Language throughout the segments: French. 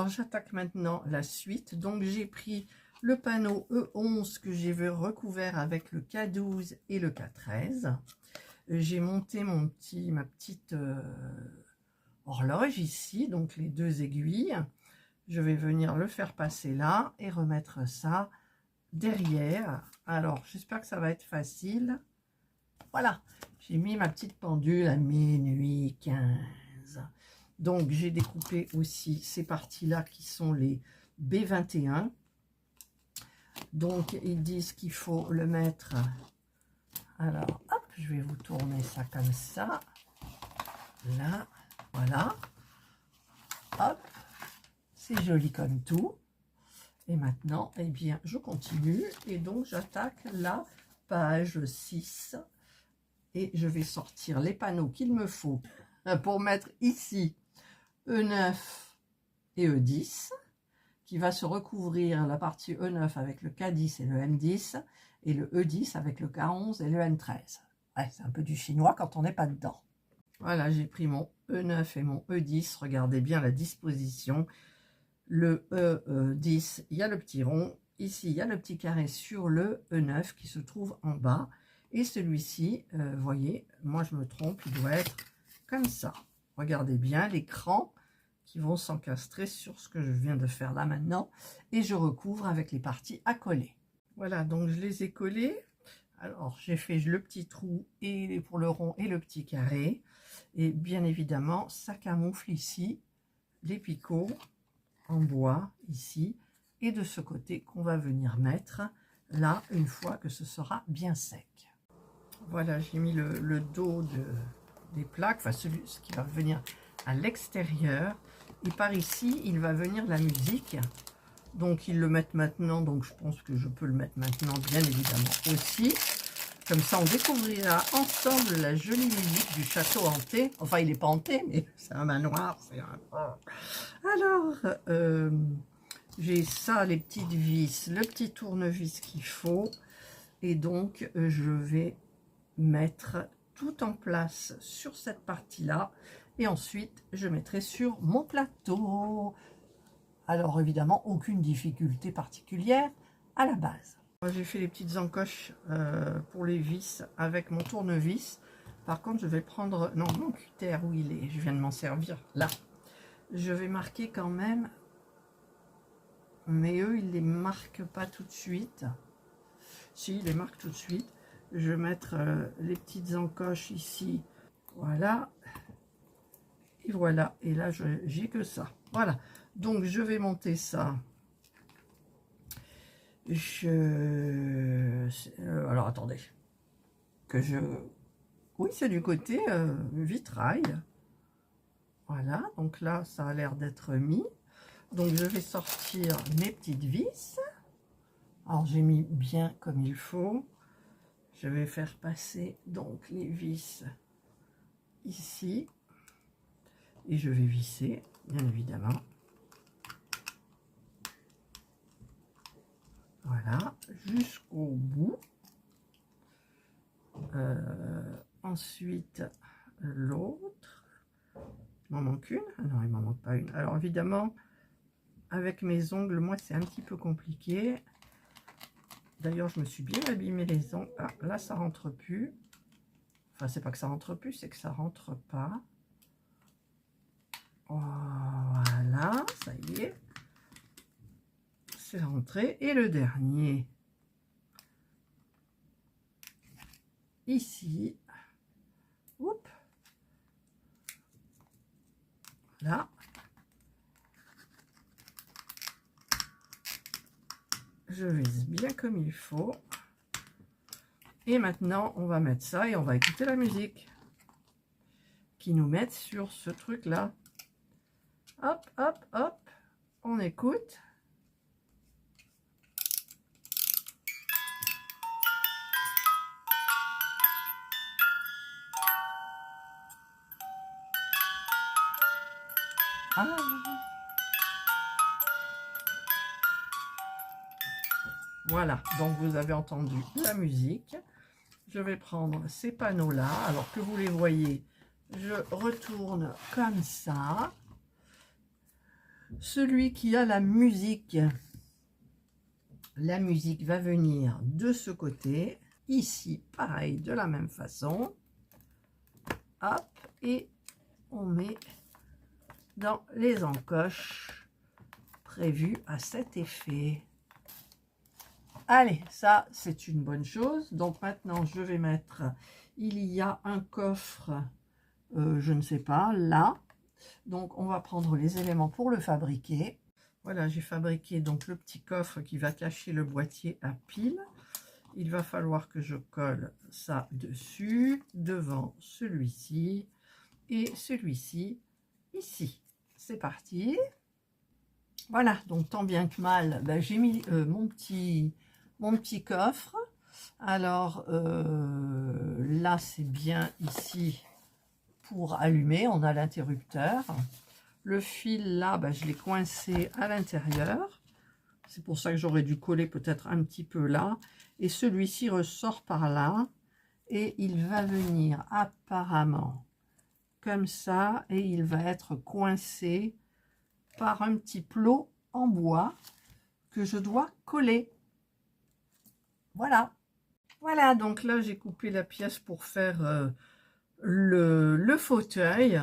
j'attaque maintenant la suite. Donc j'ai pris le panneau E11 que j'ai vu recouvert avec le K12 et le K13. J'ai monté ma petite horloge ici, donc les deux aiguilles. Je vais venir le faire passer là et remettre ça derrière. Alors, j'espère que ça va être facile. Voilà, j'ai mis ma petite pendule à minuit 15. Donc, j'ai découpé aussi ces parties-là qui sont les B21. Donc, ils disent qu'il faut le mettre. Alors, hop, je vais vous tourner ça comme ça. Là, voilà. Hop, c'est joli comme tout. Et maintenant, eh bien, je continue. Et donc, j'attaque la page 6. Et je vais sortir les panneaux qu'il me faut pour mettre ici E9 et E10, qui va se recouvrir la partie E9 avec le K10 et le M10, et le E10 avec le K11 et le M13. Ouais, c'est un peu du chinois quand on n'est pas dedans. Voilà, j'ai pris mon E9 et mon E10. Regardez bien la disposition. Le E10, il y a le petit rond. Ici, il y a le petit carré sur le E9 qui se trouve en bas. Et celui-ci, vous voyez, moi je me trompe, il doit être comme ça. Regardez bien l'écran qui vont s'encastrer sur ce que je viens de faire là maintenant. Et je recouvre avec les parties à coller. Voilà, donc je les ai collés. Alors, j'ai fait le petit trou et pour le rond et le petit carré. Et bien évidemment, ça camoufle ici les picots en bois, ici, et de ce côté qu'on va venir mettre là, une fois que ce sera bien sec. Voilà, j'ai mis le dos des plaques, enfin ce qui va venir à l'extérieur. Et par ici, il va venir la musique. Donc, ils le mettent maintenant, donc je pense que je peux le mettre maintenant, bien évidemment, aussi. Comme ça, on découvrira ensemble la jolie musique du château hanté. Enfin, il n'est pas hanté, mais c'est un manoir. Alors, j'ai ça, les petites vis, le petit tournevis qu'il faut. Et donc, je vais mettre tout en place sur cette partie-là. Et ensuite, je mettrai sur mon plateau. Alors, évidemment, aucune difficulté particulière à la base. J'ai fait les petites encoches pour les vis avec mon tournevis. Par contre, je vais prendre... Non, mon cutter, où il est? Je viens de m'en servir. Là. Je vais marquer quand même. Mais eux, ils ne les marquent pas tout de suite. Si, ils les marquent tout de suite. Je vais mettre les petites encoches ici. Voilà. Et voilà. Et là, j'ai que ça. Voilà. Donc, je vais monter ça. Alors, attendez. Oui, c'est du côté vitrail. Voilà. Donc là, ça a l'air d'être mis. Donc, je vais sortir mes petites vis. Alors, j'ai mis bien comme il faut. Je vais faire passer donc les vis ici. Et je vais visser, bien évidemment. Voilà, jusqu'au bout. Ensuite, l'autre. Il m'en manque une? Ah non, il m'en manque pas une. Alors, évidemment, avec mes ongles, moi, c'est un petit peu compliqué. D'ailleurs, je me suis bien abîmé les ongles. Ah, là, ça rentre plus. Enfin, c'est pas que ça rentre plus, c'est que ça rentre pas. Voilà, ça y est. C'est rentré. Et le dernier, ici. Oups. Là. Je vise bien comme il faut. Et maintenant, on va mettre ça et on va écouter la musique qui nous met sur ce truc-là. Hop, hop, hop. On écoute. Ah. Voilà, donc vous avez entendu la musique. Je vais prendre ces panneaux-là. Alors que vous les voyez, je retourne comme ça. Celui qui a la musique va venir de ce côté. Ici, pareil, de la même façon. Hop, et on met dans les encoches prévues à cet effet. Allez, ça, c'est une bonne chose. Donc maintenant, je vais mettre, il y a un coffre, je ne sais pas, là. Donc, on va prendre les éléments pour le fabriquer. Voilà, j'ai fabriqué donc le petit coffre qui va cacher le boîtier à piles. Il va falloir que je colle ça dessus, devant celui-ci et celui-ci ici. C'est parti. Voilà, donc tant bien que mal, ben, j'ai mis mon petit coffre. Alors là, c'est bien ici pour allumer. On a l'interrupteur. Le fil là, ben, je l'ai coincé à l'intérieur. C'est pour ça que j'aurais dû coller peut-être un petit peu là. Et celui-ci ressort par là. Et il va venir apparemment comme ça. Et il va être coincé par un petit plot en bois que je dois coller. Voilà. Voilà, donc là, j'ai coupé la pièce pour faire le fauteuil.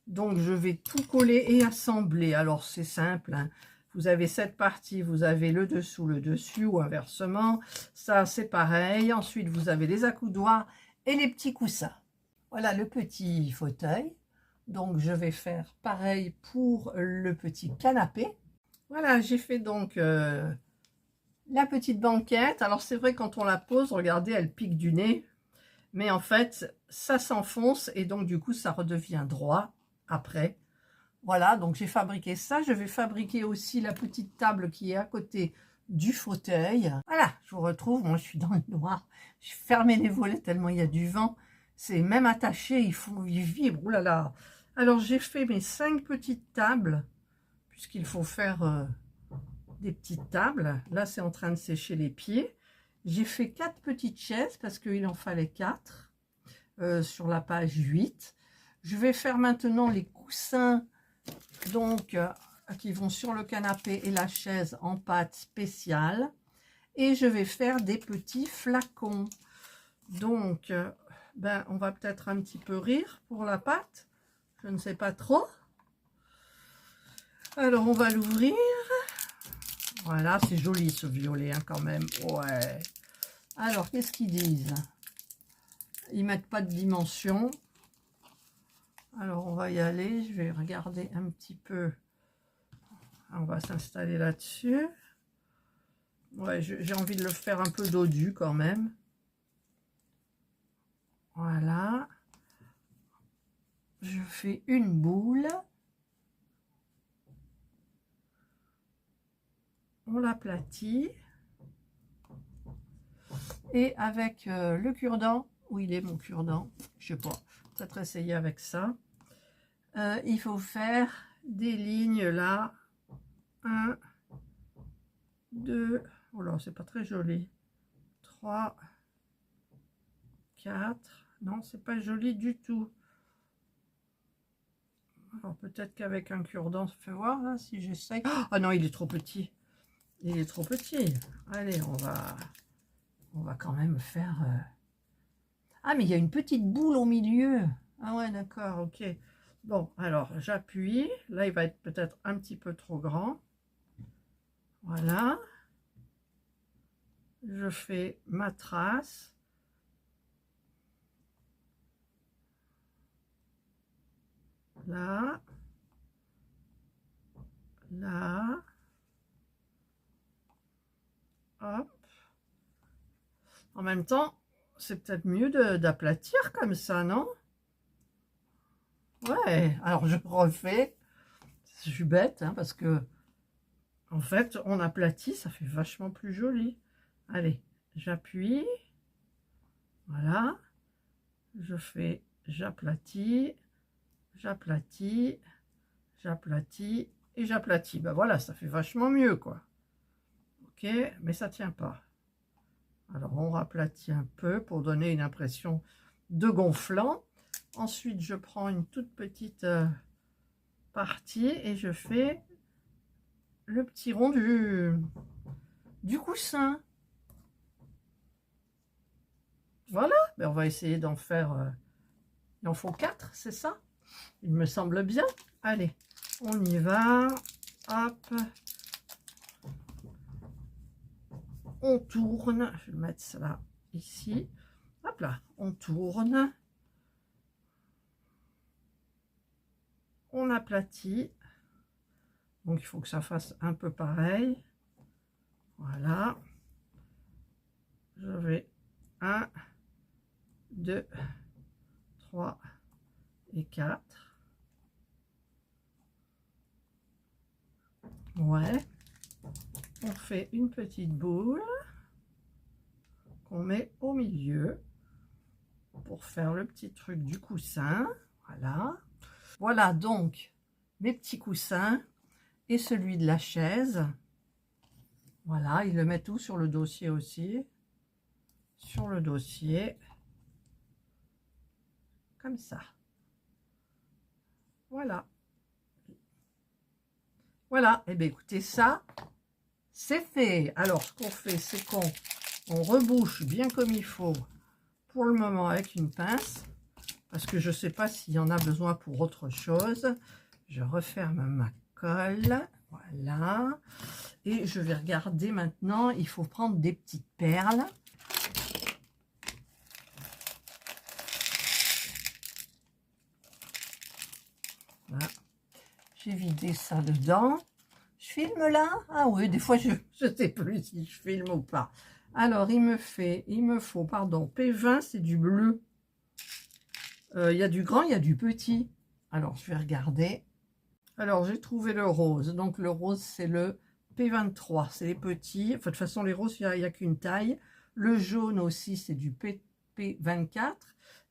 Donc, je vais tout coller et assembler. Alors, c'est simple, hein. Vous avez cette partie, vous avez le dessous, le dessus ou inversement. Ça, c'est pareil. Ensuite, vous avez les accoudoirs et les petits coussins. Voilà le petit fauteuil. Donc, je vais faire pareil pour le petit canapé. Voilà, j'ai fait donc la petite banquette. Alors, c'est vrai, quand on la pose, regardez, elle pique du nez. Mais en fait, ça s'enfonce et donc, du coup, ça redevient droit après. Voilà, donc j'ai fabriqué ça. Je vais fabriquer aussi la petite table qui est à côté du fauteuil. Voilà, je vous retrouve. Moi, je suis dans le noir. J'ai fermé les volets tellement il y a du vent. C'est même attaché, il vibre. Ouh là là. Alors, j'ai fait mes 5 petites tables, puisqu'il faut faire des petites tables. Là, c'est en train de sécher les pieds. J'ai fait 4 petites chaises, parce qu'il en fallait 4 sur la page 8. Je vais faire maintenant les coussins donc qui vont sur le canapé et la chaise en pâte spéciale, et je vais faire des petits flacons. Donc ben, on va peut-être un petit peu rire pour la pâte, je ne sais pas trop. Alors on va l'ouvrir. Voilà, c'est joli ce violet hein, quand même. Ouais. Alors qu'est-ce qu'ils disent? Ils mettent pas de dimension. Alors, on va y aller. Je vais regarder un petit peu. On va s'installer là-dessus. Ouais, j'ai envie de le faire un peu dodu quand même. Voilà. Je fais une boule. On l'aplatit. Et avec le cure-dent, où il est mon cure-dent? Je sais pas. Peut-être essayer avec ça. Il faut faire des lignes là. 1, 2, oh là, c'est pas très joli. 3, 4, non, c'est pas joli du tout. Alors peut-être qu'avec un cure-dent, ça fait voir là, si j'essaye. Ah non, il est trop petit. Il est trop petit. Allez, on va quand même faire... Ah, mais il y a une petite boule au milieu. Ah ouais, d'accord, ok. Bon, alors j'appuie. Là, il va être peut-être un petit peu trop grand. Voilà. Je fais ma trace. Là. Là. Hop. En même temps, c'est peut-être mieux d'aplatir comme ça, non? Ouais, alors je refais. Je suis bête, hein, parce que en fait, on aplatit, ça fait vachement plus joli. Allez, j'appuie. Voilà. Je fais, j'aplatis, j'aplatis, j'aplatis et j'aplatis. Ben voilà, ça fait vachement mieux, quoi. Ok, mais ça tient pas. Alors, on raplatit un peu pour donner une impression de gonflant. Ensuite, je prends une toute petite partie et je fais le petit rond du coussin. Voilà, ben on va essayer d'en faire, il en faut 4, c'est ça? Il me semble bien. Allez, on y va. Hop. On tourne. Je vais mettre cela ici. Hop là, on tourne. On aplatit. Donc il faut que ça fasse un peu pareil. Voilà. Je vais 1, 2, 3 et 4. Ouais. On fait une petite boule qu'on met au milieu pour faire le petit truc du coussin. Voilà. Voilà donc mes petits coussins et celui de la chaise. Voilà, il le met tout sur le dossier aussi. Sur le dossier. Comme ça. Voilà. Voilà. Et bien écoutez, ça, c'est fait. Alors, ce qu'on fait, c'est qu'on rebouche bien comme il faut pour le moment avec une pince. Parce que je ne sais pas s'il y en a besoin pour autre chose. Je referme ma colle. Voilà. Et je vais regarder maintenant. Il faut prendre des petites perles. Voilà. J'ai vidé ça dedans. Je filme là? Ah oui, des fois je ne sais plus si je filme ou pas. Alors il me faut, pardon, P20, c'est du bleu. Il y a du grand, il y a du petit. Alors je vais regarder. Alors j'ai trouvé le rose. Donc le rose c'est le P23, c'est les petits. Enfin, de toute façon les roses, il n'y a qu'une taille. Le jaune aussi c'est du P24.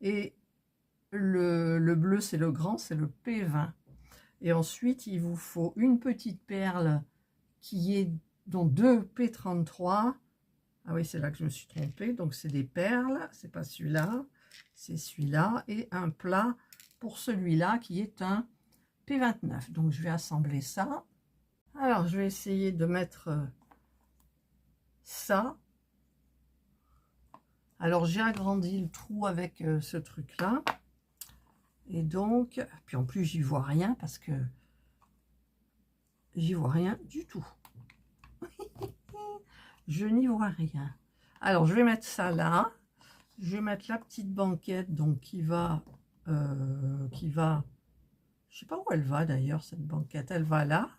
Et le bleu c'est le grand, c'est le P20. Et ensuite, il vous faut une petite perle qui est dans 2 P33. Ah oui, c'est là que je me suis trompée. Donc, c'est des perles. C'est pas celui-là. C'est celui-là. Et un plat pour celui-là qui est un P29. Donc, je vais assembler ça. Alors, je vais essayer de mettre ça. Alors, j'ai agrandi le trou avec ce truc-là. Et donc, puis en plus, j'y vois rien parce que j'y vois rien du tout. Je n'y vois rien. Alors, je vais mettre ça là. Je vais mettre la petite banquette, donc qui va, je sais pas où elle va d'ailleurs, cette banquette. Elle va là,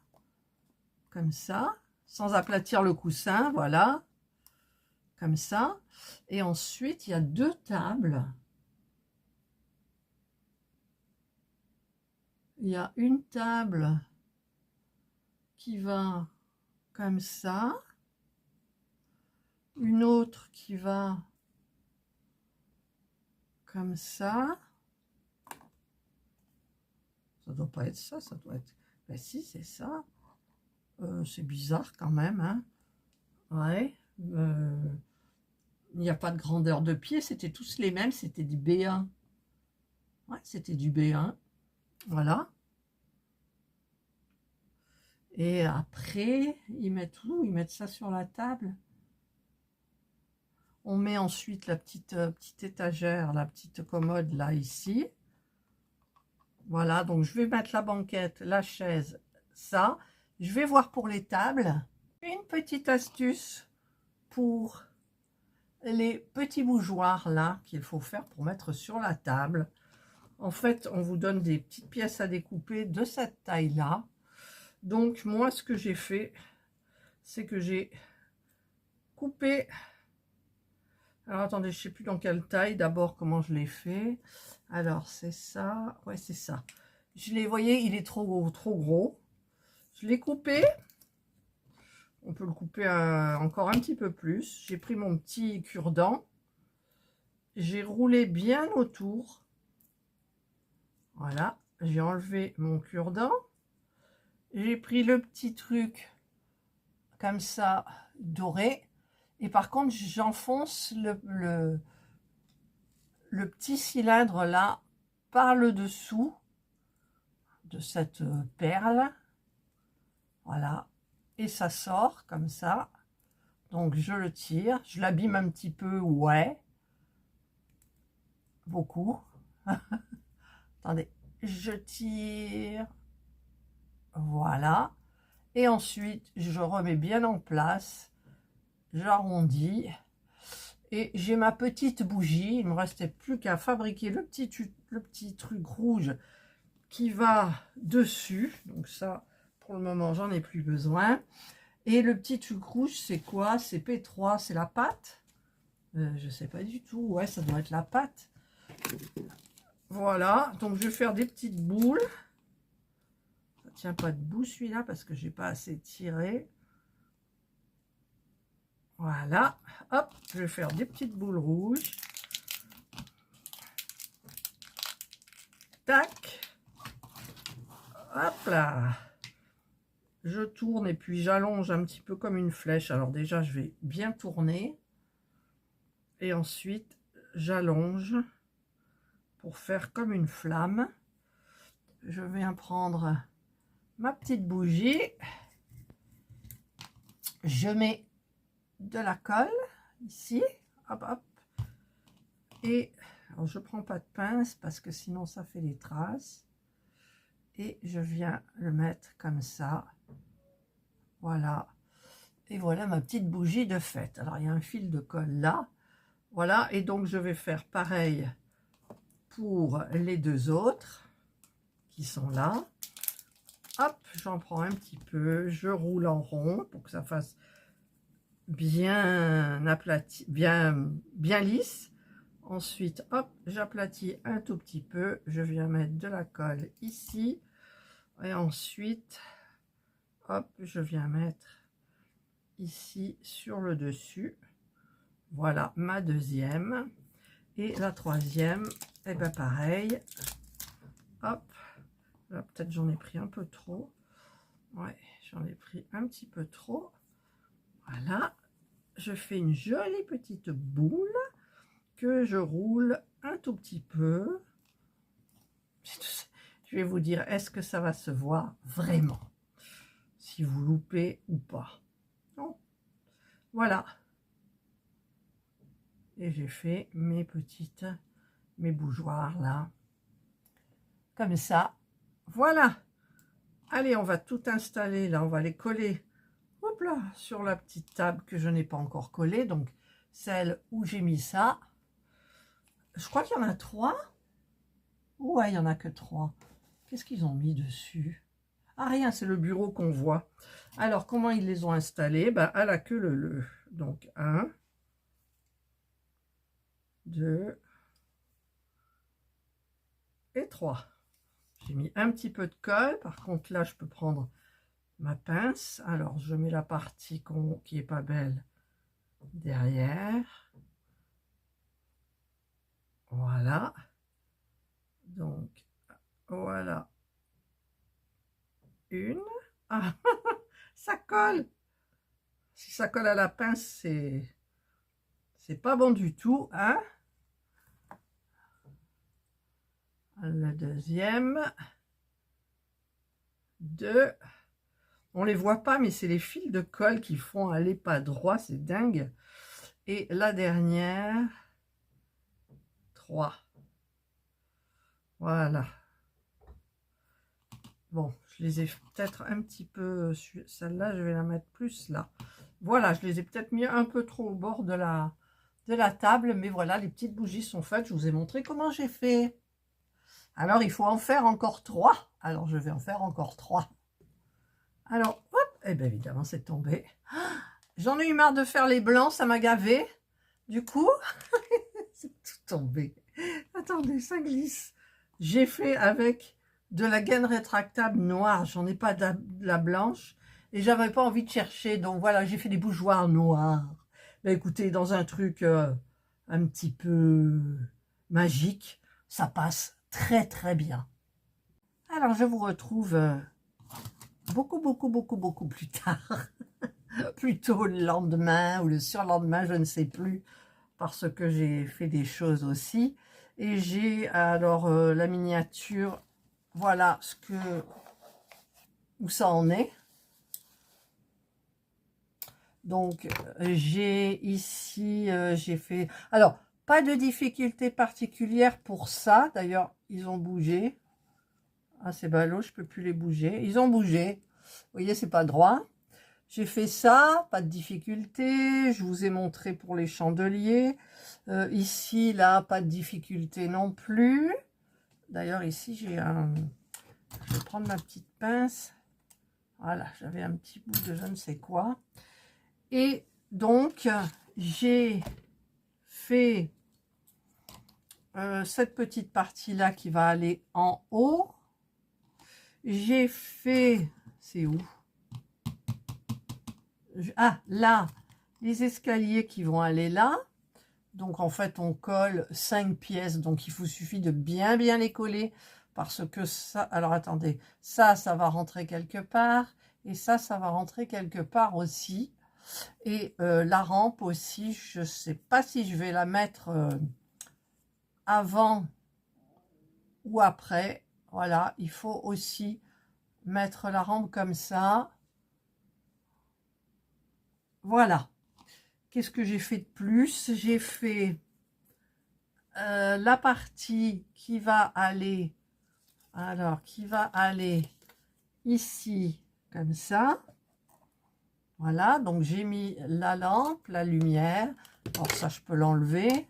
comme ça, sans aplatir le coussin, voilà, comme ça. Et ensuite, il y a 2 tables. Il y a une table qui va comme ça, une autre qui va comme ça. Ça doit pas être ça, ça doit être... Ben si, c'est ça. C'est bizarre quand même, hein. Ouais. Il n'y a pas de grandeur de pied, c'était tous les mêmes, c'était du B1. Ouais, c'était du B1. Voilà. Et après, ils mettent où? Ils mettent ça sur la table. On met ensuite la petite étagère, la petite commode là, ici. Voilà, donc je vais mettre la banquette, la chaise, ça. Je vais voir pour les tables. Une petite astuce pour les petits bougeoirs là qu'il faut faire pour mettre sur la table. En fait, on vous donne des petites pièces à découper de cette taille là. Donc moi, ce que j'ai fait, c'est que j'ai coupé. Alors attendez, je sais plus dans quelle taille. D'abord, comment je l'ai fait. Alors c'est ça. Ouais, c'est ça. Je l'ai, voyez, il est trop gros. Je l'ai coupé. On peut le couper encore un petit peu plus. J'ai pris mon petit cure-dent. J'ai roulé bien autour. Voilà. J'ai enlevé mon cure-dent. J'ai pris le petit truc comme ça, doré. Et par contre, j'enfonce le petit cylindre là par le dessous de cette perle. Voilà. et ça sort comme ça. Donc je le tire, je l'abîme un petit peu, ouais, beaucoup. Attendez, je tire, voilà. Et ensuite, je remets bien en place, j'arrondis. Et j'ai ma petite bougie, il ne me restait plus qu'à fabriquer le petit truc rouge qui va dessus. Donc ça, pour le moment, j'en ai plus besoin. Et le petit truc rouge, c'est quoi? C'est P3, c'est la pâte. Je sais pas du tout. Ouais, ça doit être la pâte. Voilà, donc je vais faire des petites boules. Ça tient pas debout celui-là parce que j'ai pas assez tiré. Voilà, hop, je vais faire des petites boules rouges. Tac. Hop là. Je tourne et puis j'allonge un petit peu comme une flèche. Alors déjà, je vais bien tourner. Et ensuite, j'allonge pour faire comme une flamme. Je viens prendre ma petite bougie. Je mets de la colle ici. Hop, hop. Et alors je prends pas de pince parce que sinon ça fait des traces. Et je viens le mettre comme ça. Voilà. Et voilà ma petite bougie de fête. Alors il y a un fil de colle là. Voilà. Et donc je vais faire pareil pour les deux autres qui sont là. Hop, j'en prends un petit peu, je roule en rond pour que ça fasse bien aplati, bien lisse. Ensuite, hop, j'aplatis un tout petit peu, je viens mettre de la colle ici. Et ensuite, hop, je viens mettre ici sur le dessus. Voilà ma deuxième. Et la troisième, et bien pareil. Hop, là peut-être j'en ai pris un peu trop. Ouais, j'en ai pris un petit peu trop. Voilà, je fais une jolie petite boule que je roule un tout petit peu. Je vais vous dire, est-ce que ça va se voir vraiment? Si vous loupez ou pas. Non. Voilà. Et j'ai fait mes bougeoirs là. Comme ça. Voilà. Allez, on va tout installer là. On va les coller. Hop là, sur la petite table que je n'ai pas encore collée. Donc, celle où j'ai mis ça. Je crois qu'il y en a 3. Ouais, il n'y en a que 3. Qu'est-ce qu'ils ont mis dessus? Ah, rien, c'est le bureau qu'on voit. Alors, comment ils les ont installés? Ben, à la queue leu. Donc, 1, 2 et 3. J'ai mis un petit peu de colle. Par contre, là, je peux prendre ma pince. Alors, je mets la partie qui est pas belle derrière. Voilà. Donc, voilà. Une. Ah, ça colle. Si ça colle à la pince, c'est pas bon du tout, hein. Le deuxième. 2. On les voit pas, mais c'est les fils de colle qui font aller pas droit, c'est dingue. Et la dernière. 3. Voilà. Bon, je les ai peut-être un petit peu... Celle-là, je vais la mettre plus là. Voilà, je les ai peut-être mis un peu trop au bord de la table. Mais voilà, les petites bougies sont faites. Je vous ai montré comment j'ai fait. Alors, il faut en faire encore 3. Alors, je vais en faire encore 3. Alors, hop, et bien évidemment, c'est tombé. J'en ai eu marre de faire les blancs, ça m'a gavé. Du coup, c'est tout tombé. Attendez, ça glisse. J'ai fait avec de la gaine rétractable noire. J'en ai pas de la blanche. Et j'avais pas envie de chercher. Donc voilà, j'ai fait des bougeoirs noirs. Mais écoutez, dans un truc un petit peu magique, ça passe très très bien. Alors je vous retrouve beaucoup plus tard. Plutôt le lendemain ou le surlendemain, je ne sais plus. Parce que j'ai fait des choses aussi. Et j'ai alors la miniature, voilà où ça en est. Donc, j'ai ici, j'ai fait... Alors, pas de difficulté particulière pour ça. D'ailleurs, ils ont bougé. Ah, c'est ballot, je peux plus les bouger. Ils ont bougé. Vous voyez, c'est pas droit. J'ai fait ça, pas de difficulté. Je vous ai montré pour les chandeliers. Ici, là, pas de difficulté non plus. D'ailleurs, ici, j'ai un... Je vais prendre ma petite pince. Voilà, j'avais un petit bout de je ne sais quoi. Et donc, j'ai fait cette petite partie-là qui va aller en haut. J'ai fait... C'est où? Ah, là, les escaliers qui vont aller là. Donc, en fait, on colle 5 pièces. Donc, il suffit de bien les coller. Parce que ça... Alors, attendez. Ça va rentrer quelque part. Et ça va rentrer quelque part aussi. Et la rampe aussi, je ne sais pas si je vais la mettre avant ou après. Voilà, il faut aussi mettre la rampe comme ça. Voilà. Qu'est-ce que j'ai fait de plus? J'ai fait la partie qui va aller, alors qui va aller ici, comme ça. Voilà, donc j'ai mis la lampe, la lumière. Alors ça, je peux l'enlever.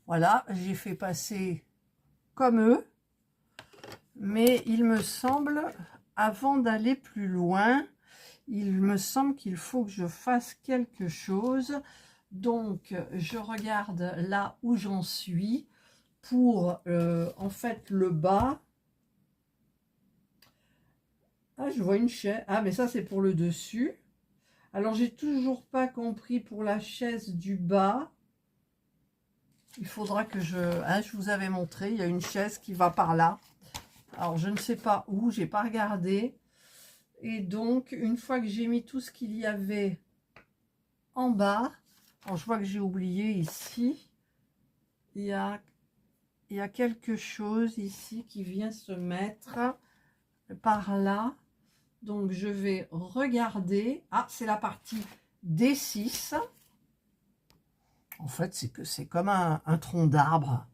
Voilà, j'ai fait passer comme eux. Mais il me semble, avant d'aller plus loin, il me semble qu'il faut que je fasse quelque chose. Donc, je regarde là où j'en suis pour, en fait, le bas. Ah, je vois une chaise. Ah, mais ça, c'est pour le dessus. Alors, j'ai toujours pas compris pour la chaise du bas. Il faudra que je... Hein, je vous avais montré, il y a une chaise qui va par là. Alors, je ne sais pas où, j'ai pas regardé. Et donc, une fois que j'ai mis tout ce qu'il y avait en bas, alors je vois que j'ai oublié ici, il y a quelque chose ici qui vient se mettre par là. Donc, je vais regarder. Ah, c'est la partie D6. En fait, c'est comme un tronc d'arbre.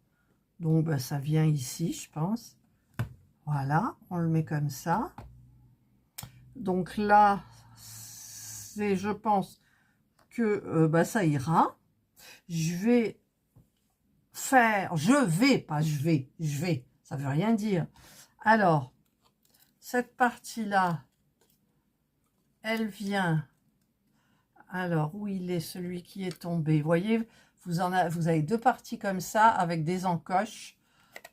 Donc, ben, ça vient ici, je pense. Voilà, on le met comme ça. Donc là, c'est, je pense que bah, ça ira. Je vais faire, je vais, ça veut rien dire. Alors, cette partie-là, elle vient, alors où il est celui qui est tombé? Vous voyez, vous avez deux parties comme ça avec des encoches.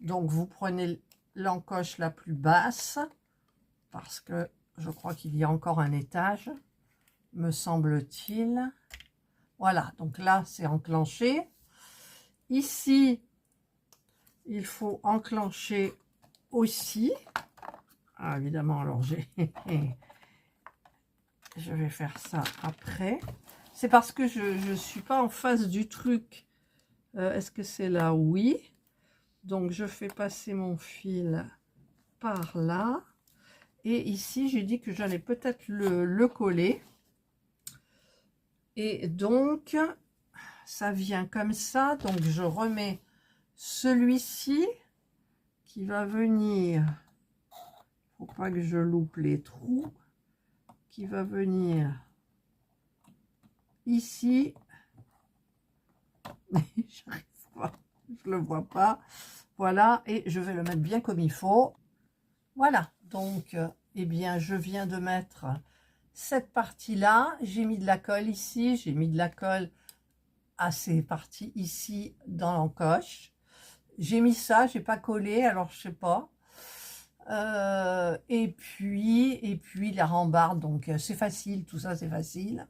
Donc, vous prenez l'encoche la plus basse, parce que je crois qu'il y a encore un étage, me semble-t-il. Voilà, donc là, c'est enclenché. Ici, il faut enclencher aussi. Ah, évidemment, alors je vais faire ça après. C'est parce que je ne suis pas en face du truc. Est-ce que c'est là? Oui. Donc, je fais passer mon fil par là. Et ici, j'ai dit que j'allais peut-être le coller. Et donc, ça vient comme ça. Donc, je remets celui-ci qui va venir. Faut pas que je loupe les trous. Qui va venir ici. J'arrive pas, je le vois pas. Voilà, et je vais le mettre bien comme il faut. Voilà, donc, eh bien, je viens de mettre cette partie-là. J'ai mis de la colle ici, j'ai mis de la colle à ces parties ici dans l'encoche. J'ai mis ça, j'ai pas collé, alors je sais pas. Et puis la rambarde, donc c'est facile, tout ça c'est facile.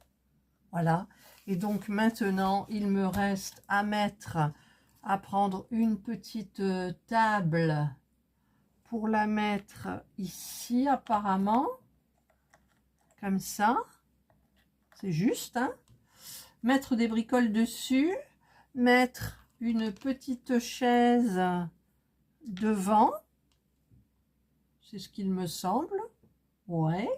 Voilà. Et donc maintenant, il me reste à prendre une petite table pour la mettre ici apparemment. Comme ça. C'est juste, hein. Mettre des bricoles dessus. Mettre une petite chaise devant. C'est ce qu'il me semble. Ouais.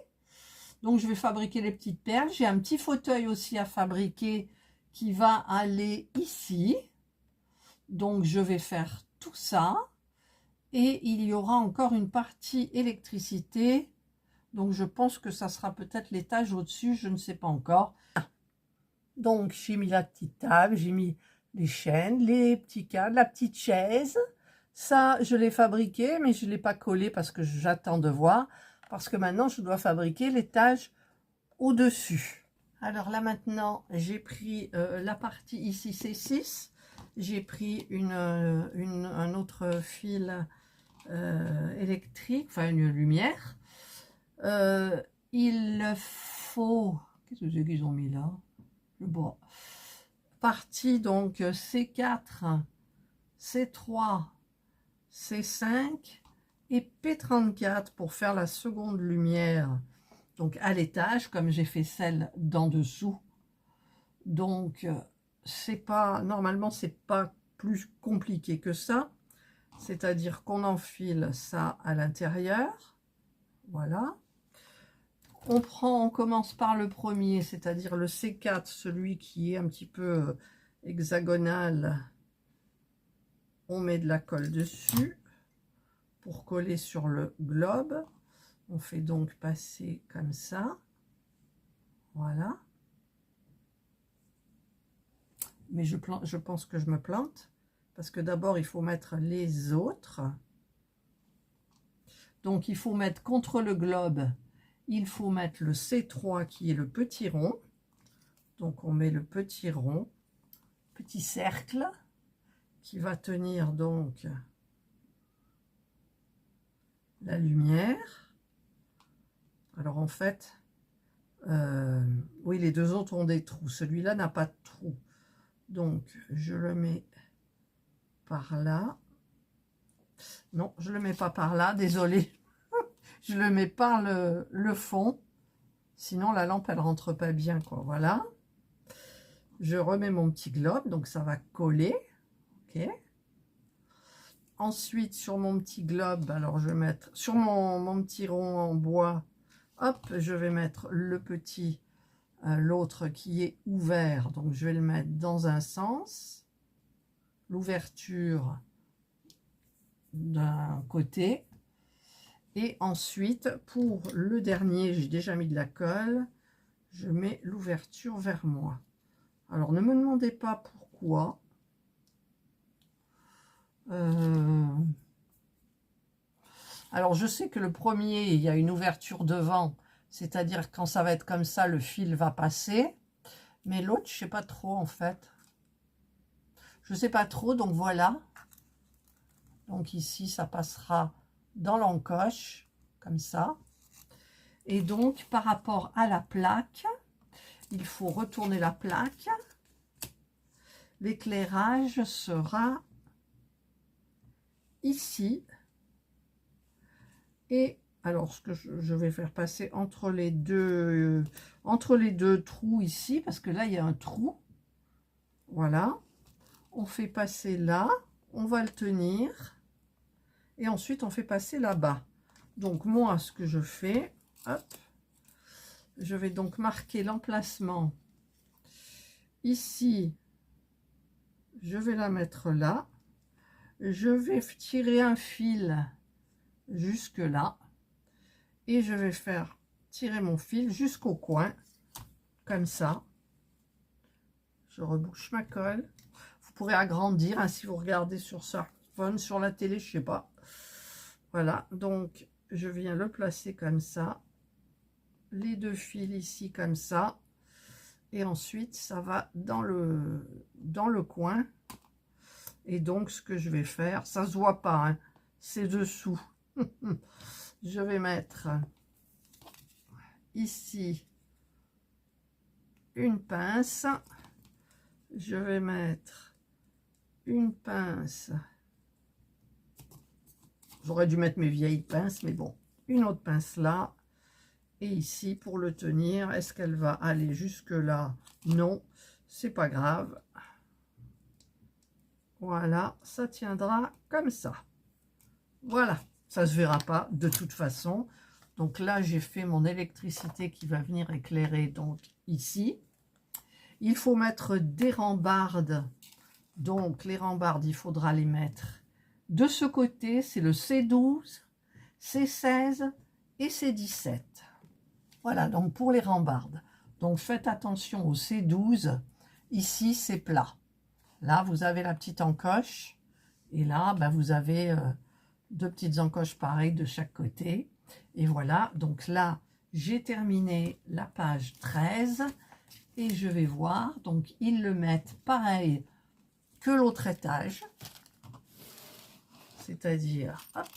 Donc je vais fabriquer les petites perles. J'ai un petit fauteuil aussi à fabriquer qui va aller ici. Donc je vais faire tout ça. Et il y aura encore une partie électricité. Donc je pense que ça sera peut-être l'étage au-dessus, je ne sais pas encore. Donc j'ai mis la petite table, j'ai mis les chaînes, les petits cadres, la petite chaise. Ça, je l'ai fabriqué, mais je ne l'ai pas collé parce que j'attends de voir. Parce que maintenant, je dois fabriquer l'étage au-dessus. Alors là maintenant, j'ai pris la partie ici, c'est 6. J'ai pris un autre fil électrique, enfin une lumière. Il faut... Qu'est-ce que c'est qu'ils ont mis là? Le bois. Partie donc C4, C3, C5 et P34 pour faire la seconde lumière. Donc à l'étage, comme j'ai fait celle d'en dessous. Donc c'est pas, normalement c'est pas plus compliqué que ça. C'est-à-dire qu'on enfile ça à l'intérieur. Voilà. On commence par le premier, c'est-à-dire le C4, celui qui est un petit peu hexagonal. On met de la colle dessus pour coller sur le globe. On fait donc passer comme ça. Voilà. Mais je pense que je me plante. Parce que d'abord, il faut mettre les autres. Donc, il faut mettre contre le globe, il faut mettre le C3 qui est le petit rond. Donc, on met le petit rond, petit cercle, qui va tenir donc la lumière. Alors, en fait, oui, les deux autres ont des trous. Celui-là n'a pas de trou. Donc, je le mets par là. Non, je ne le mets pas par là, désolé. Je le mets par le fond. Sinon, la lampe, elle rentre pas bien, quoi. Voilà. Je remets mon petit globe, donc ça va coller. Ok. Ensuite, sur mon petit globe, alors je vais mettre sur mon petit rond en bois, hop, je vais mettre le petit, l'autre qui est ouvert. Donc, je vais le mettre dans un sens. L'ouverture d'un côté. Et ensuite, pour le dernier, j'ai déjà mis de la colle. Je mets l'ouverture vers moi. Alors, ne me demandez pas pourquoi. Alors, je sais que le premier, il y a une ouverture devant. C'est-à-dire, quand ça va être comme ça, le fil va passer. Mais l'autre, je ne sais pas trop, en fait. Je ne sais pas trop, donc voilà. Donc, ici, ça passera dans l'encoche, comme ça. Et donc, par rapport à la plaque, il faut retourner la plaque. L'éclairage sera ici. Et alors, ce que je vais faire passer entre les deux trous ici, parce que là, il y a un trou. Voilà. On fait passer là. On va le tenir. Et ensuite, on fait passer là-bas. Donc, moi, ce que je fais, hop, je vais donc marquer l'emplacement. Ici, je vais la mettre là. Je vais tirer un fil jusque là. Et je vais faire tirer mon fil jusqu'au coin. Comme ça. Je rebouche ma colle. Vous pourrez agrandir hein, si vous regardez sur smartphone, sur la télé, je sais pas. Voilà, donc je viens le placer comme ça. Les deux fils ici comme ça. Et ensuite, ça va dans le coin. Et donc, ce que je vais faire, ça se voit pas, hein, c'est dessous. Je vais mettre ici une pince. Je vais mettre une pince. J'aurais dû mettre mes vieilles pinces, mais bon. Une autre pince là. Et ici, pour le tenir, est-ce qu'elle va aller jusque là? Non, c'est pas grave. Voilà, ça tiendra comme ça. Voilà, ça se verra pas de toute façon. Donc là, j'ai fait mon électricité qui va venir éclairer donc ici. Il faut mettre des rambardes. Donc les rambardes, il faudra les mettre de ce côté. C'est le C12, C16 et C17. Voilà, donc pour les rambardes. Donc faites attention au C12. Ici, c'est plat. Là, vous avez la petite encoche. Et là, ben, vous avez deux petites encoches pareilles de chaque côté. Et voilà, donc là, j'ai terminé la page 13. Et je vais voir, donc ils le mettent pareil que l'autre étage. C'est-à-dire, hop.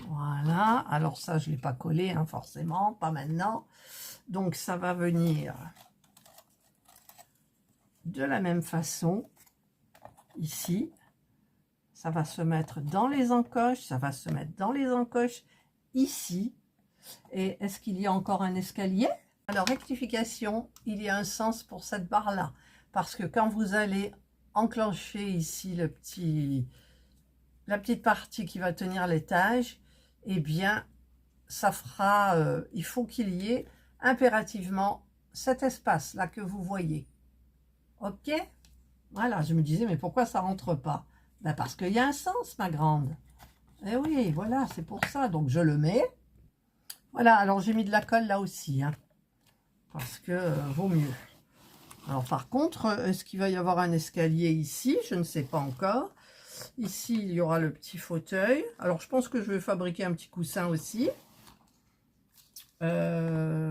Voilà, alors ça, je ne l'ai pas collé, hein, forcément, pas maintenant. Donc, ça va venir de la même façon, ici. Ça va se mettre dans les encoches, ça va se mettre dans les encoches, ici. Et est-ce qu'il y a encore un escalier? Alors, rectification, il y a un sens pour cette barre-là. Parce que quand vous allez enclencher ici la petite partie qui va tenir l'étage, eh bien, ça fera, il faut qu'il y ait impérativement cet espace-là que vous voyez. Ok? Voilà, je me disais, mais pourquoi ça rentre pas? Ben parce qu'il y a un sens, ma grande. Eh oui, voilà, c'est pour ça. Donc, je le mets. Voilà, alors j'ai mis de la colle là aussi, hein, parce que vaut mieux. Alors, par contre, est-ce qu'il va y avoir un escalier ici? Je ne sais pas encore. Ici, il y aura le petit fauteuil. Alors, je pense que je vais fabriquer un petit coussin aussi. La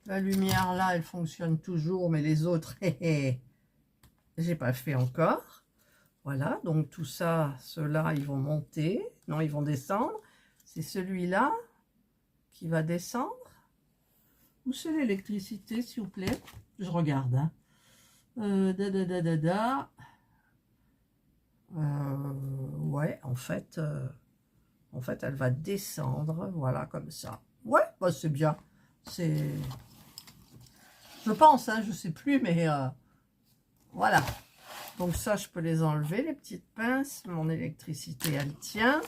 lumière, là, elle fonctionne toujours, mais les autres, j'ai pas fait encore. Voilà, donc tout ça, ceux-là, ils vont monter. Non, ils vont descendre. C'est celui-là qui va descendre. Où c'est l'électricité, s'il vous plaît? Je regarde. Hein. Ouais, en fait, elle va descendre, voilà, comme ça. Ouais, bah, c'est bien. C'est, je pense, hein, je sais plus, mais voilà. Donc ça, je peux les enlever, les petites pinces. Mon électricité, elle tient.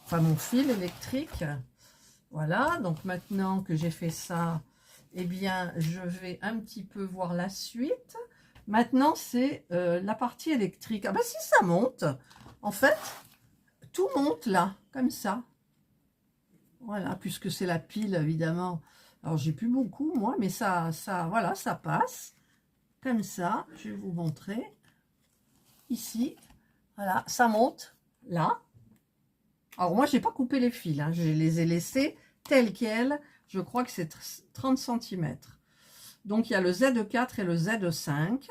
Enfin, mon fil électrique. Voilà, donc maintenant que j'ai fait ça, eh bien, je vais un petit peu voir la suite. Maintenant, c'est la partie électrique. Ah ben si, ça monte. En fait, tout monte là, comme ça. Voilà, puisque c'est la pile, évidemment. Alors, j'ai plus beaucoup, moi, mais voilà, ça passe. Comme ça, je vais vous montrer. Ici, voilà, ça monte là. Alors, moi, je n'ai pas coupé les fils. Hein, je les ai laissés tels quels. Je crois que c'est 30 cm. Donc, il y a le Z4 et le Z5.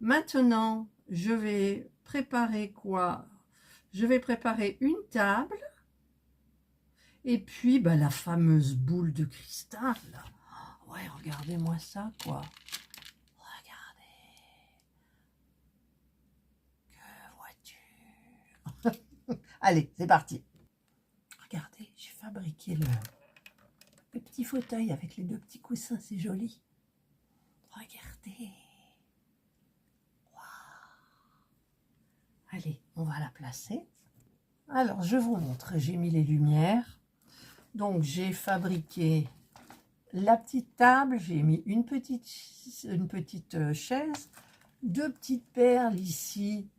Maintenant, je vais préparer quoi? Je vais préparer une table. Et puis, bah, la fameuse boule de cristal. Ouais, regardez-moi ça, quoi. Regardez. Que vois-tu? Allez, c'est parti. Regardez, j'ai fabriqué le petit fauteuil avec les deux petits coussins, c'est joli. Regardez. Allez, on va la placer. Alors, je vous montre. J'ai mis les lumières. Donc, j'ai fabriqué la petite table. J'ai mis une petite chaise. Deux petites perles ici.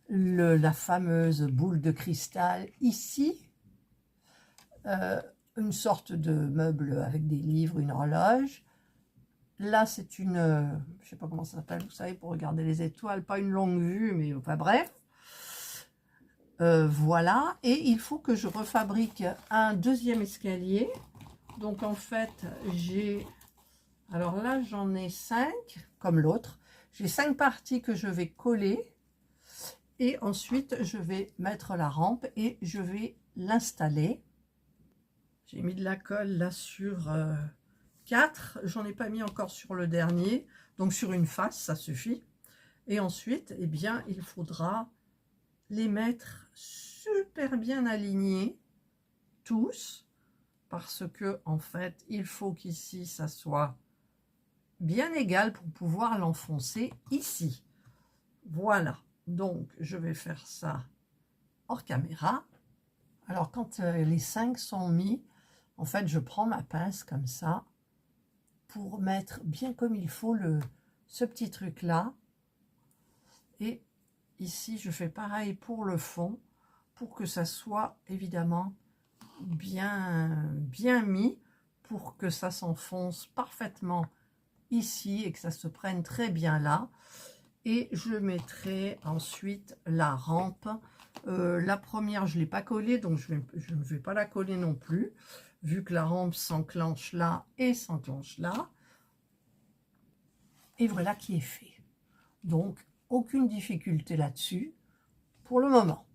La fameuse boule de cristal ici. Une sorte de meuble avec des livres, une horloge. Là, c'est une, je ne sais pas comment ça s'appelle, vous savez, pour regarder les étoiles, pas une longue vue, mais enfin bref. Voilà, et il faut que je refabrique un deuxième escalier. Donc en fait, alors là, j'en ai 5, comme l'autre. J'ai 5 parties que je vais coller. Et ensuite, je vais mettre la rampe et je vais l'installer. J'ai mis de la colle là sur 4, j'en ai pas mis encore sur le dernier, donc sur une face, ça suffit. Et ensuite, eh bien, il faudra les mettre super bien alignés, tous, parce que, en fait, il faut qu'ici, ça soit bien égal pour pouvoir l'enfoncer ici. Voilà, donc je vais faire ça hors caméra. Alors quand les 5 sont mis, en fait je prends ma pince comme ça pour mettre bien comme il faut ce petit truc là. Et ici je fais pareil pour le fond, pour que ça soit évidemment bien mis, pour que ça s'enfonce parfaitement ici et que ça se prenne très bien là. Et je mettrai ensuite la rampe. La première, je ne l'ai pas collée, donc je ne vais pas la coller non plus, vu que la rampe s'enclenche là et s'enclenche là. Et voilà qui est fait. Donc, aucune difficulté là-dessus pour le moment.